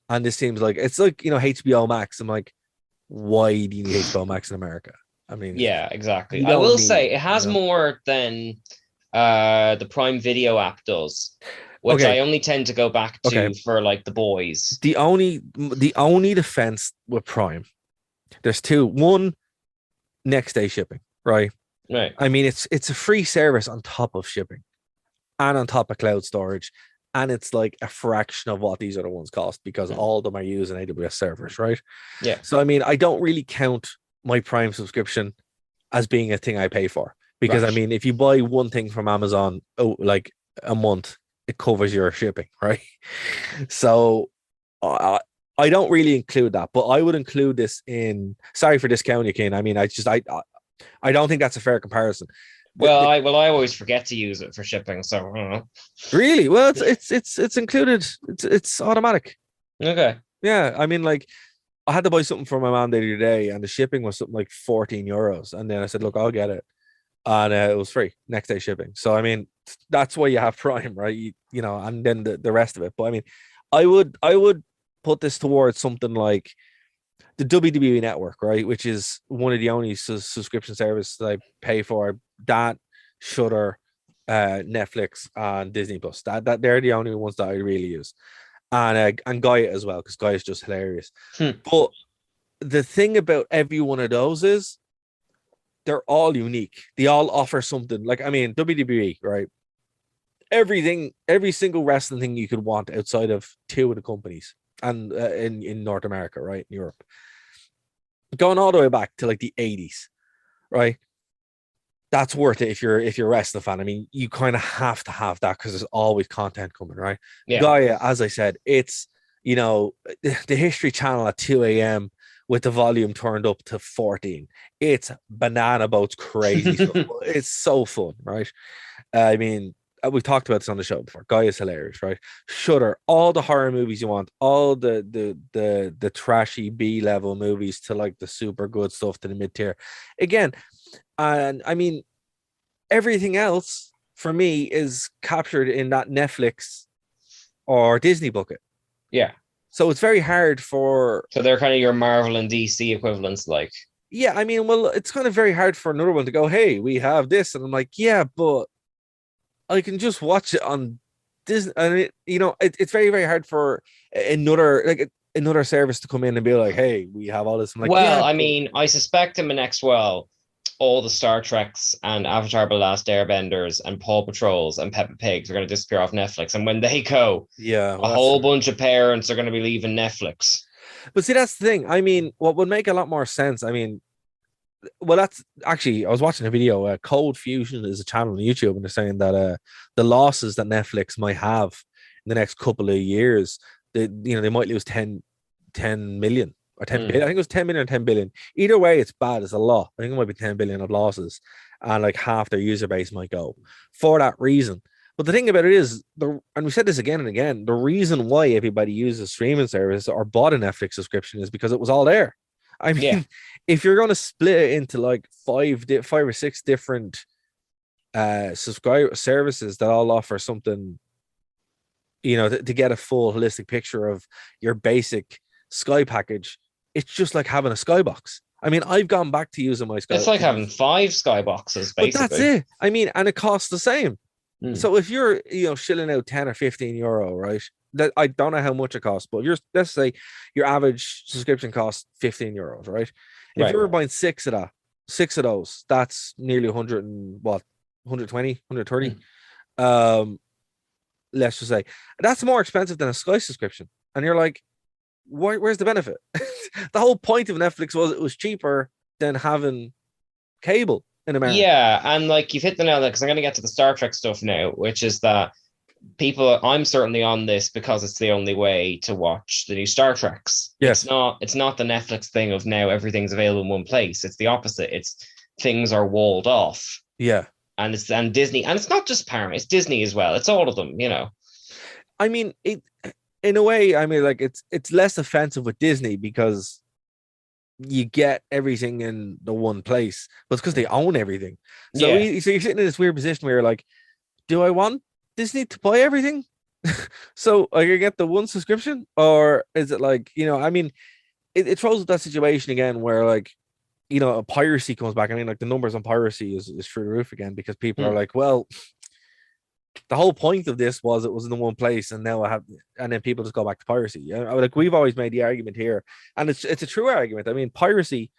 And this seems like, it's like, you know, HBO Max. I'm like, why do you need HBO Max in America? I mean, yeah, exactly. I will say it has more than the Prime Video app does, which I only tend to go back to for like The Boys. The only defense with Prime, there's two. One, next day shipping, right? Right. I mean, it's a free service on top of shipping and on top of cloud storage, and it's like a fraction of what these other ones cost because all of them are using AWS servers, right? Yeah. So I mean, I don't really count my Prime subscription as being a thing I pay for. Because I mean, if you buy one thing from Amazon, like a month, it covers your shipping, right? So I don't really include that, but I would include this in. Sorry for discounting you, Ken. I mean, I don't think that's a fair comparison. Well, I always forget to use it for shipping, so I don't know. Really? Well, it's included. It's automatic. Okay. Yeah, I mean, like, I had to buy something for my mom the other day, and the shipping was something like €14, and then I said, "Look, I'll get it." And it was free, next day shipping. So I mean, that's why you have Prime, right? You know, and then the rest of it. But I mean, I would put this towards something like the WWE Network, right, which is one of the only subscription services that I pay for. That, Shudder, Netflix, and Disney Plus. That they're the only ones that I really use, and Gaia as well, because Gaia is just hilarious. But the thing about every one of those is they're all unique. They all offer something. Like, I mean, WWE, right? Everything, every single wrestling thing you could want outside of two of the companies, and in North America, right, in Europe, going all the way back to like the 80s, right? That's worth it if you're a wrestling fan. I mean, you kind of have to have that because there's always content coming, right? Yeah. Gaia, as I said, it's, you know, the History Channel at 2 a.m. with the volume turned up to 14. It's banana boats crazy. It's so fun, right? I mean, we've talked about this on the show before. Gaia is hilarious, right? Shudder, all the horror movies you want, all the trashy B-level movies to like the super good stuff to the mid-tier. Again, and I mean, everything else for me is captured in that Netflix or Disney bucket. Yeah. So it's very hard for. So they're kind of your Marvel and DC equivalents, like. Yeah, I mean, well, it's kind of very hard for another one to go, hey, we have this. And I'm like, yeah, but I can just watch it on Disney. And, it's very, very hard for another service to come in and be like, hey, we have all this. I'm like, well, yeah, I mean, I suspect in the next all the Star Treks and Avatar: The Last Airbenders and Paw Patrols and Peppa Pigs are going to disappear off Netflix. And when they go, a whole bunch of parents are going to be leaving Netflix. But see, that's the thing. I mean, what would make a lot more sense, I mean, well, that's actually, I was watching a video. Cold Fusion is a channel on YouTube, and they're saying that the losses that Netflix might have in the next couple of years, they might lose 10 million or 10 billion. I think it was 10 million or 10 billion. Either way, it's bad. It's a lot. I think it might be 10 billion of losses, and like half their user base might go for that reason. But the thing about it is, and we said this again and again, the reason why everybody uses streaming service or bought a Netflix subscription is because it was all there. I mean, if you're going to split it into like five or six different subscriber services that all offer something, to get a full holistic picture of your basic Sky package, it's just like having a Skybox. I mean, I've gone back to using my Sky. It's like having 5 Skyboxes, basically. But that's it. I mean, and it costs the same. So if you're, shilling out 10 or 15 euro, right? That I don't know how much it costs, but let's say your average subscription costs 15 euros, right? If you were buying six of those, that's nearly 120, 130. Let's just say that's more expensive than a Sky subscription. And you're like, where's the benefit? The whole point of Netflix was it was cheaper than having cable in America. Yeah, and like you've hit the nail there, because I'm going to get to the Star Trek stuff now, which is that I'm certainly on this because it's the only way to watch the new Star Treks. Yes. It's not the Netflix thing of now everything's available in one place. It's the opposite. It's things are walled off. Yeah. And Disney, and it's not just Paramount, it's Disney as well. It's all of them, I mean, in a way, I mean, like it's less offensive with Disney because you get everything in the one place, but it's because they own everything. So, so you're sitting in this weird position where you're like, do I want Disney to buy everything so I can get the one subscription, or is it like, I mean, it throws up that situation again where like, a piracy comes back. I mean, like the numbers on piracy is through the roof again because people are like, well, the whole point of this was it was in the one place, and now and then people just go back to piracy. Like we've always made the argument here, and it's a true argument. I mean, piracy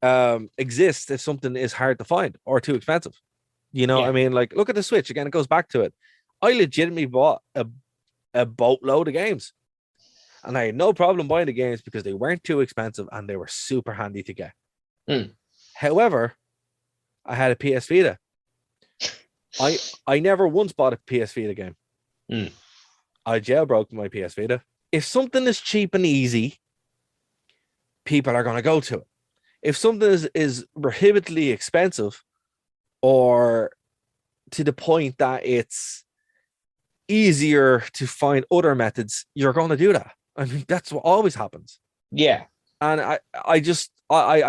exists if something is hard to find or too expensive. I mean, like look at the Switch again. It goes back to it. I legitimately bought a boatload of games, and I had no problem buying the games because they weren't too expensive and they were super handy to get. However, I had a PS Vita. I never once bought a PS Vita game. I jailbroke my PS Vita. If something is cheap and easy, people are going to go to it. If something is prohibitively expensive or to the point that it's easier to find other methods, you're going to do that. I mean, that's what always happens. Yeah. And I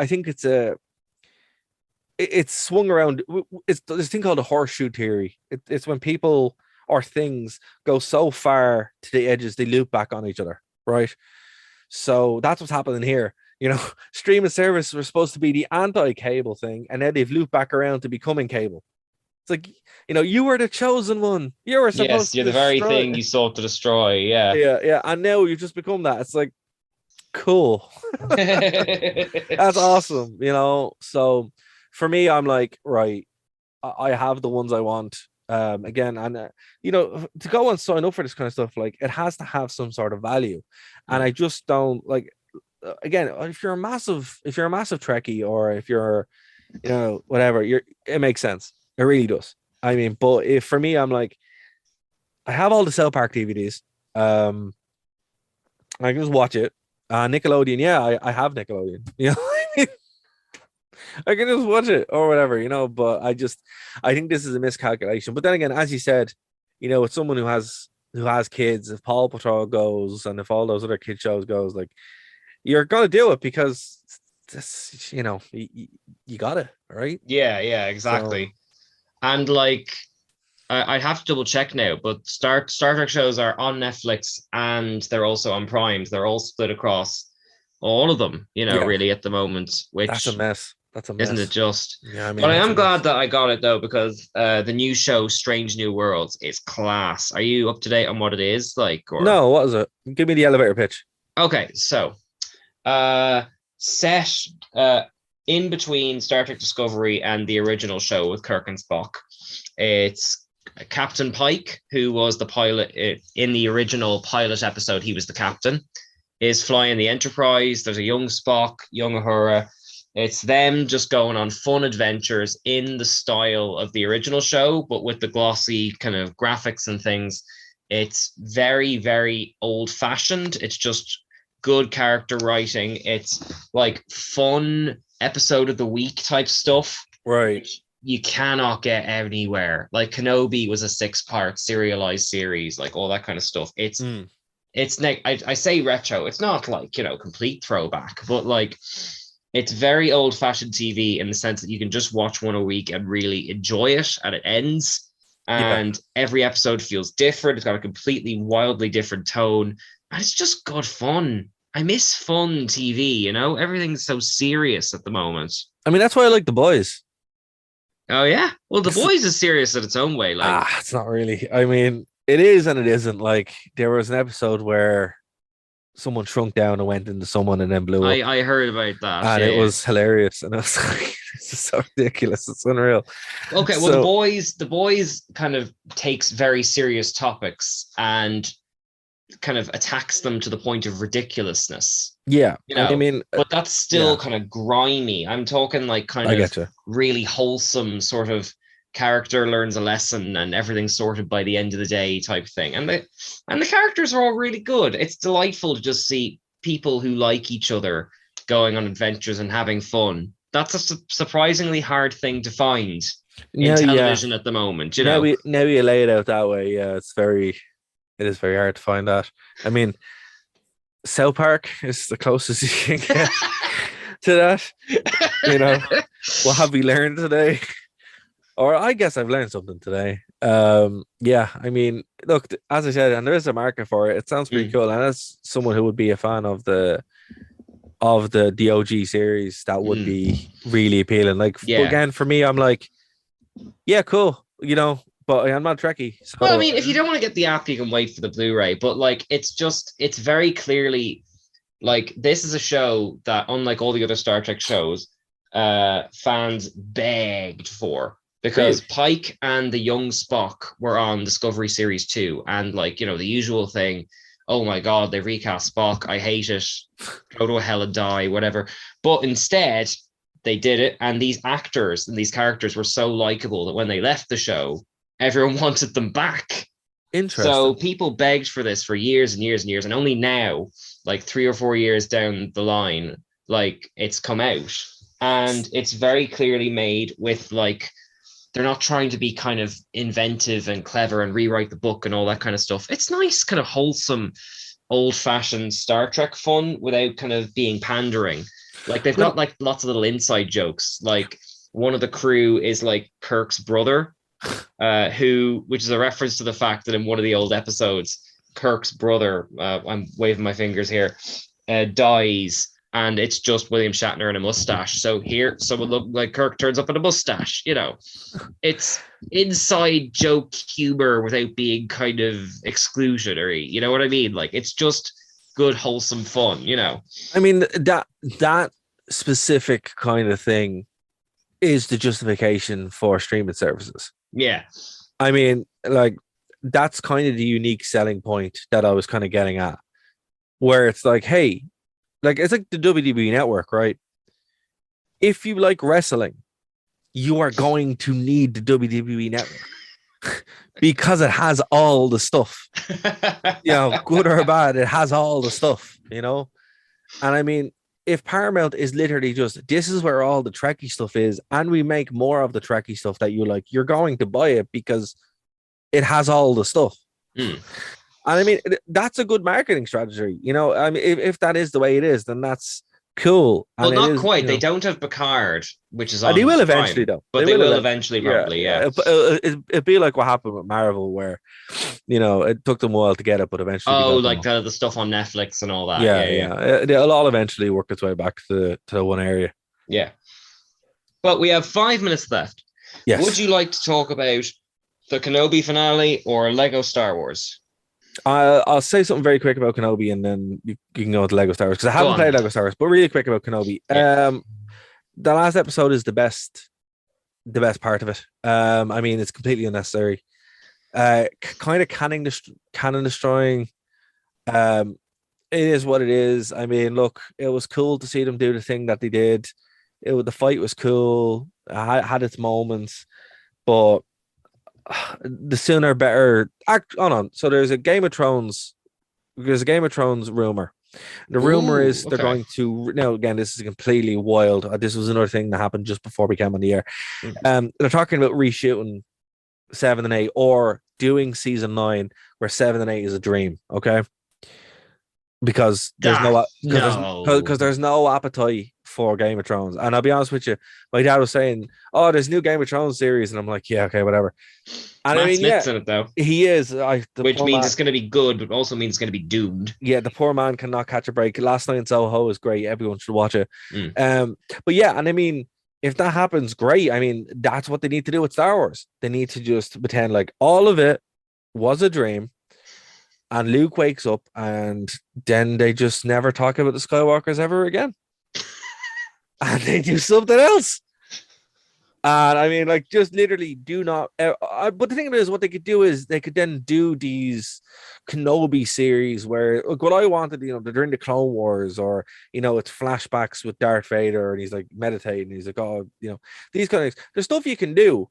think it's swung around. It's this thing called the horseshoe theory. It's when people or things go so far to the edges, they loop back on each other, right? So that's what's happening here. streaming service were supposed to be the anti-cable thing, and now they've looped back around to becoming cable. It's like, you were the chosen one. You were supposed Yes, to you're the very destroy thing you sought to destroy. Yeah. Yeah. And now you've just become that. It's like, cool. That's awesome. So for me, I'm like, right, I have the ones I want. Again, and to go and sign up for this kind of stuff, like, it has to have some sort of value. And I just don't like, again, if you're a massive Trekkie, or if you're, whatever, it makes sense. It really does. I mean, but if for me, I'm like, I have all the South Park DVDs. I can just watch it. Nickelodeon, yeah, I have Nickelodeon. I can just watch it or whatever, but I think this is a miscalculation. But then again, as you said, with someone who has kids, if Paw Patrol goes and if all those other kid shows goes, like, you're gonna do it because this, you got it, right? Yeah, exactly. So, and like, I'd have to double check now, but Star Trek shows are on Netflix and they're also on Prime. They're all split across all of them, really at the moment. Which that's a mess. Isn't it just? Yeah, I mean, but I am glad that I got it though, because the new show Strange New Worlds is class. Are you up to date on what it is like? Or... No, what is it? Give me the elevator pitch. Okay, so set in between Star Trek Discovery and the original show with Kirk and Spock. It's Captain Pike, who was the pilot in the original pilot episode. He was the captain, is flying the Enterprise. There's a young Spock, young Uhura. It's them just going on fun adventures in the style of the original show, but with the glossy kind of graphics and things. It's very, very old fashioned. It's just good character writing. It's like fun episode of the week type stuff. Right. You cannot get anywhere. Like Kenobi was a 6-part serialized series, like all that kind of stuff. It's I say retro. It's not like, complete throwback, but like, it's very old-fashioned TV in the sense that you can just watch one a week and really enjoy it, and it ends. And every episode feels different. It's got a completely wildly different tone, and it's just good fun. I miss fun TV. Everything's so serious at the moment. I mean, that's why I like The Boys. Oh yeah, well, The Boys is serious in its own way. Like, it's not really. I mean, it is and it isn't. Like, there was an episode where someone shrunk down and went into someone and then blew up. I heard about that. And it was hilarious. And I was like, this is so ridiculous. It's unreal. Okay, well, The Boys kind of takes very serious topics and kind of attacks them to the point of ridiculousness. Yeah. I mean, but that's still kind of grimy. I'm talking like kind of really wholesome sort of character learns a lesson and everything's sorted by the end of the day type thing. And the characters are all really good. It's delightful to just see people who like each other going on adventures and having fun. That's a surprisingly hard thing to find in television at the moment. Now you lay it out that way. Yeah, it is very hard to find that. I mean, South Park is the closest you can get to that. What have we learned today? Or I guess I've learned something today. I mean, look, as I said, and there is a market for it. It sounds pretty cool. And as someone who would be a fan of the OG series, that would be really appealing. Like, again, for me, I'm like, yeah, cool, but I'm not Trekkie. So. Well, I mean, if you don't want to get the app, you can wait for the Blu-ray. But like, it's very clearly like, this is a show that, unlike all the other Star Trek shows, fans begged for. Because Pike and the young Spock were on Discovery Series 2. And like, the usual thing, oh my God, they recast Spock. I hate it. Go to hell and die, whatever. But instead, they did it. And these actors and these characters were so likable that when they left the show, everyone wanted them back. Interesting. So people begged for this for years and years and years. And only now, like 3 or 4 years down the line, like, it's come out. And it's very clearly made with like, they're not trying to be kind of inventive and clever and rewrite the book and all that kind of stuff. It's nice, kind of wholesome, old-fashioned Star Trek fun without kind of being pandering. Like, they've got like lots of little inside jokes. Like, one of the crew is like Kirk's brother, which is a reference to the fact that in one of the old episodes, Kirk's brother, I'm waving my fingers here, dies. and it's just William Shatner and a mustache. So here, someone look like Kirk turns up in a mustache. You know, it's inside joke humor without being kind of exclusionary. You know what I mean? Like, it's just good, wholesome fun. You know, I mean, that specific kind of thing is the justification for streaming services. Yeah. I mean, like, that's kind of the unique selling point that I was kind of getting at, where it's like, hey, like, it's like the WWE network, right? If you like wrestling, you are going to need the WWE network because it has all the stuff, you know, good or bad, it has all the stuff, you know? And I mean, if Paramount is literally just, this is where all the Trekkie stuff is, and we make more of the Trekkie stuff that you like, you're going to buy it because it has all the stuff. Mm. And I mean, that's a good marketing strategy. You know, I mean, if that is the way it is, then that's cool. Well, and not quite. You know, they don't have Picard, which is on they will Prime, eventually, though. But they will eventually, probably, yeah. It'd be like what happened with Marvel, where, you know, it took them a while to get it, but eventually. Oh, like the stuff on Netflix and all that. Yeah. It'll all eventually work its way back to one area. Yeah. But we have 5 minutes left. Yes. Would you like to talk about the Kenobi finale or Lego Star Wars? I'll say something very quick about Kenobi, and then you can go to Lego Star Wars, because I haven't played Lego Star Wars, but really quick about Kenobi. Yeah. The last episode is the best part of it. I mean, it's completely unnecessary. Kind of canon destroying. It is what it is. I mean, look, it was cool to see them do the thing that they did. The fight was cool. It had its moments, but the sooner better. Hold on. So there's a Game of Thrones rumor. The rumor is they're going to, now again, this is completely wild. This was another thing that happened just before we came on the air. They're talking about reshooting 7 and 8, or doing season 9 where 7 and 8 is a dream. Okay. Because there's there's no appetite for Game of Thrones. And I'll be honest with you, my dad was saying, "Oh, there's a new Game of Thrones series," and I'm like, "Yeah, okay, whatever." And Matt Smith's in it, though. He is. Which means it's going to be good, but also means it's going to be doomed. Yeah, the poor man cannot catch a break. Last Night in Soho is great. Everyone should watch it. But yeah, and I mean, if that happens, great. I mean, that's what they need to do with Star Wars. They need to just pretend like all of it was a dream, and Luke wakes up, and then they just never talk about the Skywalkers ever again. And they do something else. And I mean, like, just literally do not. But the thing is, what they could do is they could then do these Kenobi series where, look, what I wanted, you know, they're during the Clone Wars, or, you know, it's flashbacks with Darth Vader, and he's like meditating. He's like, oh, you know, these kind of things. There's stuff you can do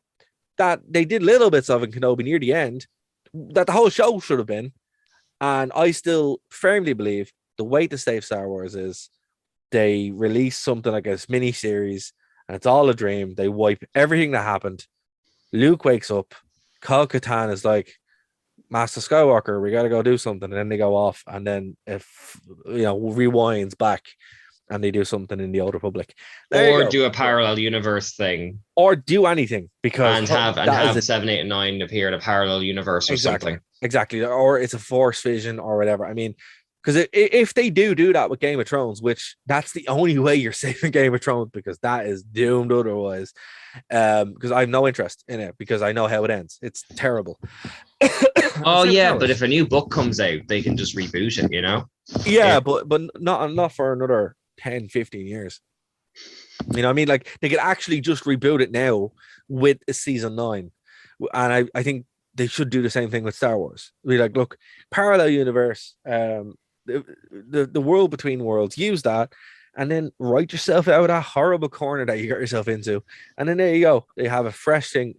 that they did little bits of in Kenobi near the end that the whole show should have been. And I still firmly believe the way to save Star Wars is they release something like a mini series, and it's all a dream. They wipe everything that happened. Luke wakes up. Kyle Katarn is like, Master Skywalker, we got to go do something. And then they go off, and then, if you know, rewinds back, and they do something in the Old Republic. Or do a parallel universe thing. Or do anything, because and have 7, 8, and 9 appear in a parallel universe or something. Exactly. Or it's a Force vision or whatever. I mean, because if they do that with Game of Thrones, which that's the only way you're saving Game of Thrones, because that is doomed otherwise. Because I have no interest in it, because I know how it ends. It's terrible. Oh yeah, but if a new book comes out, they can just reboot it, you know? Yeah, but not for another 10, 15 years. You know what I mean? Like, they could actually just reboot it now with a season 9. And I think they should do the same thing with Star Wars. Be like, look, parallel universe, the world between worlds, use that, and then write yourself out of that horrible corner that you got yourself into, and then there you go. They have a fresh thing.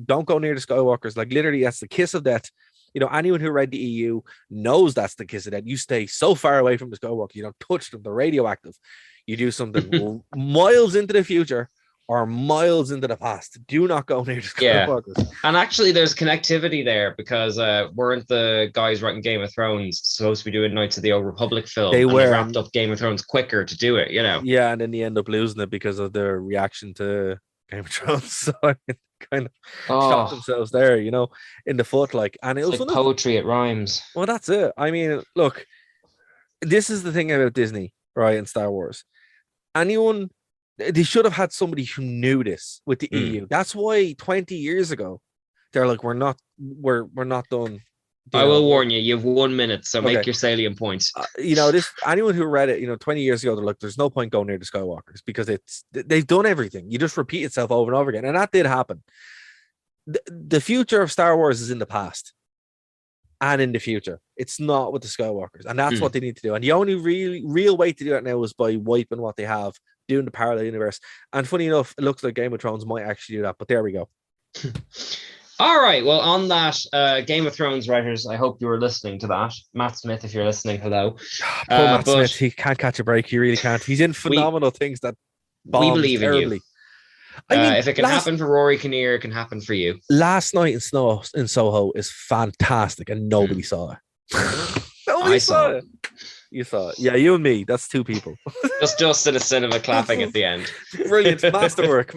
Don't go near the Skywalkers. Like, literally, that's the kiss of death. You know, anyone who read the EU knows that's the kiss of death. You stay so far away from the Skywalker, you don't touch them. They're radioactive. You do something miles into the future or miles into the past. Do not go near the Skywalkers. Yeah. And actually, there's connectivity there, because weren't the guys writing Game of Thrones supposed to be doing Knights of the Old Republic film? They wrapped up Game of Thrones quicker to do it, you know? Yeah, and then they end up losing it because of their reaction to Game of Thrones. So I mean, kind of shot themselves there, you know, in the foot. Like, and it was like poetry, it rhymes. Well, that's it. I mean, look, this is the thing about Disney. right, in Star Wars. Anyone, they should have had somebody who knew this with the EU. That's why 20 years ago, they're like, we're not done. I will warn you, you have 1 minute, so make your salient points. Anyone who read it, 20 years ago, they're like, there's no point going near the Skywalkers because they've done everything. You just repeat itself over and over again. And that did happen. The future of Star Wars is in the past and in the future. It's not with the Skywalkers. And that's what they need to do. And the only real way to do that now is by wiping what they have, doing the parallel universe. And funny enough, it looks like Game of Thrones might actually do that, but there we go. All right. Well, on that, Game of Thrones writers, I hope you were listening to that. Matt Smith, if you're listening, hello. Poor Matt Smith, he can't catch a break. He really can't. He's in phenomenal things that we believe terribly. In you. If it can happen for Rory Kinnear, it can happen for you. Last night in Soho is fantastic, and nobody saw it. Nobody saw it. You saw it. Yeah, you and me. That's two people. just in a cinema clapping at the end. Brilliant. Masterwork.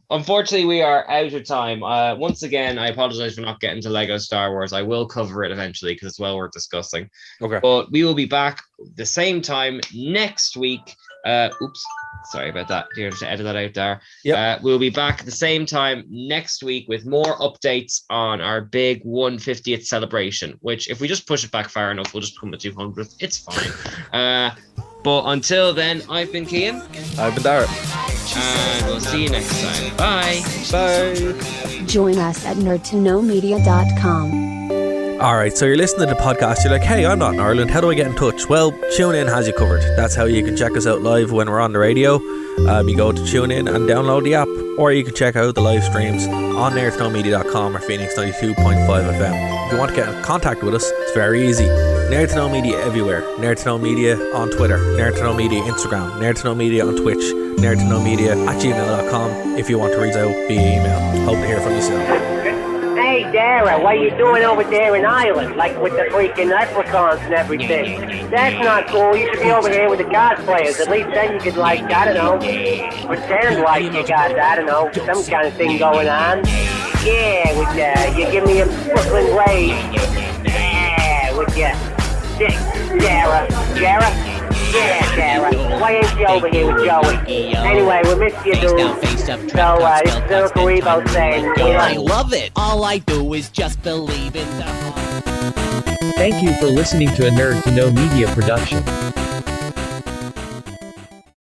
Unfortunately, we are out of time. Once again, I apologize for not getting to Lego Star Wars. I will cover it eventually because it's well worth discussing. Okay. But we will be back the same time next week. Oops. Sorry about that. You have to edit that out there. Yep. We'll be back at the same time next week with more updates on our big 150th celebration, which if we just push it back far enough, we'll just become a 200th. It's fine. But until then, I've been Cian. I've been Darragh. And we'll see you next time. Bye. Bye. Join us at nerdtoknowmedia.com. All right, so you're listening to the podcast. You're like, hey, I'm not in Ireland. How do I get in touch? Well, TuneIn has you covered. That's how you can check us out live when we're on the radio. You go to TuneIn and download the app, or you can check out the live streams on nerdtoknowmedia.com or Phoenix 92.5 FM. If you want to get in contact with us, it's very easy. Nerd to Know Media everywhere. Nerd to Know Media on Twitter. Nerd to Know Media Instagram. Nerd to Know Media on Twitch. Nerd to Know Media at gmail.com if you want to reach out via email. Hope to hear from you soon. Hey, Darragh, what are you doing over there in Ireland? Like with the freaking leprechauns and everything. That's not cool. You should be over here with the cosplayers. At least then you could, like, I don't know, pretend like you got, I don't know, some kind of thing going on. Yeah, with you give me a Brooklyn wave. Yeah, with you. Darragh. Darragh? Yeah, Darragh. Why ain't you over here with Joey? Anyway, we missed you, dude. So, this is Uncle Rebo saying, I love it. All I do is just believe in the... Thank you for listening to a Nerd to Know Media production.